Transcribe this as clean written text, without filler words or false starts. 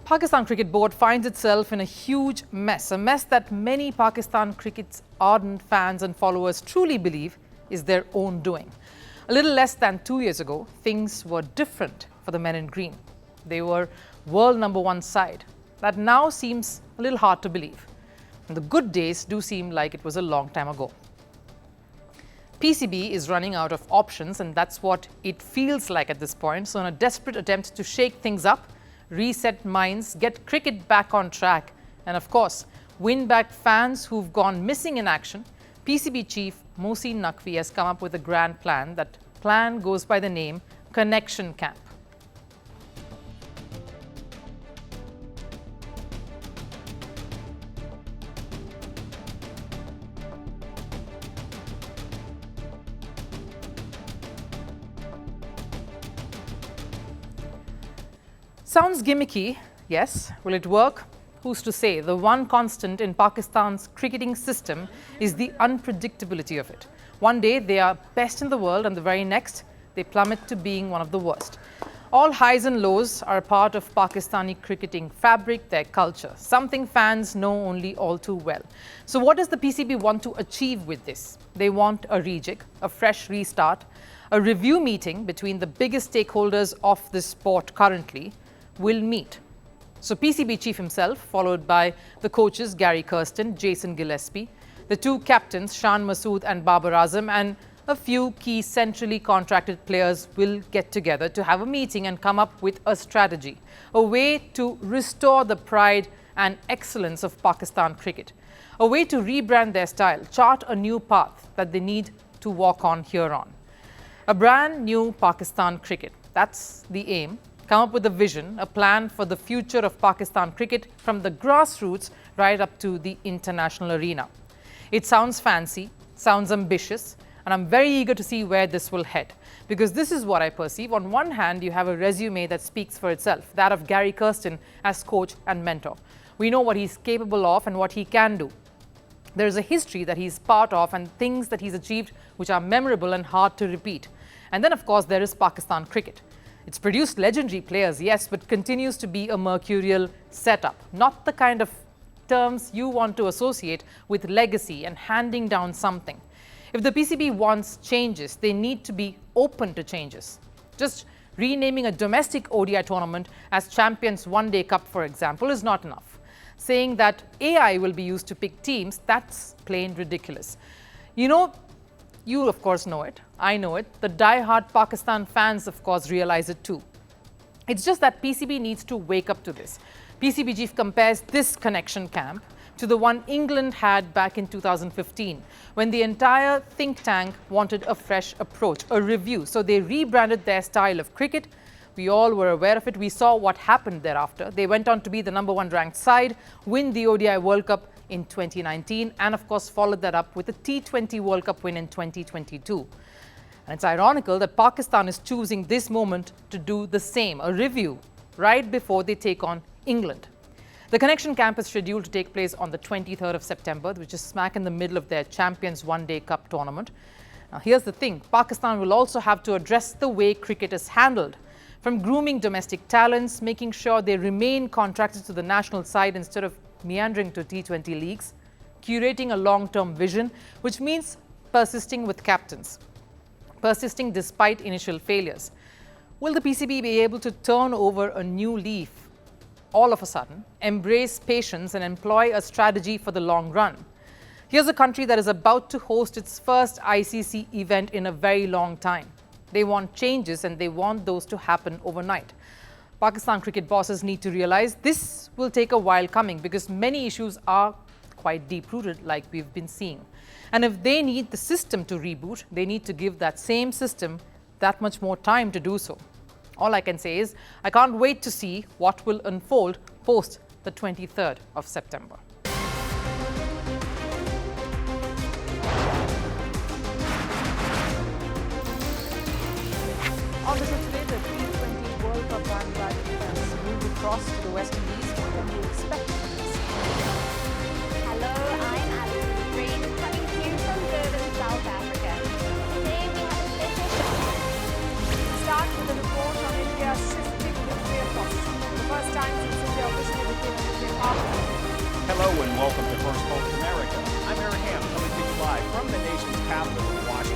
Pakistan Cricket Board finds itself in a huge mess, a mess that many Pakistan cricket's ardent fans and followers truly believe is their own doing. A little less than 2 years ago, things were different for the men in green. They were world #1 side. That now seems a little hard to believe. And the good days do seem like it was a long time ago. PCB is running out of options, and that's what it feels like at this point. So in a desperate attempt to shake things up, reset minds, get cricket back on track, and of course, win back fans who've gone missing in action, PCB chief Mohsin Naqvi has come up with a grand plan. That plan goes by the name Connection Camp. Sounds gimmicky, yes. Will it work? Who's to say? The one constant in Pakistan's cricketing system is the unpredictability of it. One day they are best in the world, and the very next they plummet to being one of the worst. All highs and lows are a part of Pakistani cricketing fabric, their culture, something fans know only all too well. So what does the PCB want to achieve with this? They want a rejig, a fresh restart, a review meeting between the biggest stakeholders of this sport currently will meet. So PCB chief himself, followed by the coaches Gary Kirsten, Jason Gillespie, the two captains Shan Masood and Babar Azam, and a few key centrally contracted players will get together to have a meeting and come up with a strategy, a way to restore the pride and excellence of Pakistan cricket, a way to rebrand their style, chart a new path that they need to walk on here on. A brand new Pakistan cricket, that's the aim. Come up with a vision, a plan for the future of Pakistan cricket from the grassroots right up to the international arena. It sounds fancy, sounds ambitious, and I'm very eager to see where this will head. Because this is what I perceive. On one hand, you have a resume that speaks for itself, that of Gary Kirsten as coach and mentor. We know what he's capable of and what he can do. There is a history that he's part of and things that he's achieved which are memorable and hard to repeat. And then, of course, there is Pakistan cricket. It's produced legendary players, yes, but continues to be a mercurial setup, not the kind of terms you want to associate with legacy and handing down something. If the PCB wants changes, they need to be open to changes. Just renaming a domestic ODI tournament as Champions One Day Cup, for example, is not enough. Saying that AI will be used to pick teams, that's plain ridiculous. You of course know it, I know it, the die-hard Pakistan fans of course realize it too. It's just that PCB needs to wake up to this. PCB chief compares this connection camp to the one England had back in 2015, when the entire think tank wanted a fresh approach, a review. So they rebranded their style of cricket. We all were aware of it. We saw what happened thereafter. They went on to be the #1 ranked side, win the ODI World Cup in 2019, and of course followed that up with a T20 World Cup win in 2022. And it's ironical that Pakistan is choosing this moment to do the same, a review, right before they take on England. The Connection Camp is scheduled to take place on the 23rd of September, which is smack in the middle of their Champions One Day Cup tournament. Now here's the thing, Pakistan will also have to address the way cricket is handled, from grooming domestic talents, making sure they remain contracted to the national side instead of meandering to T20 leagues, curating a long-term vision, which means persisting with captains, persisting despite initial failures. Will the PCB be able to turn over a new leaf all of a sudden, embrace patience and employ a strategy for the long run? Here's a country that is about to host its first ICC event in a very long time. They want changes and they want those to happen overnight. Pakistan cricket bosses need to realize this will take a while coming because many issues are quite deep-rooted like we've been seeing. And if they need the system to reboot, they need to give that same system that much more time to do so. All I can say is I can't wait to see what will unfold post the 23rd of September. On this today, the T20 World Cup bandwagon has moved across to the West Indies. What can you expect from this? Hello, I'm Alison Green, coming to you from Durban, South Africa. Today we have a special start with a report on India's shifting nuclear policy. The first time since India Hello and welcome to Firstpost America. I'm Aaron Ham, coming to you live from the nation's capital in Washington.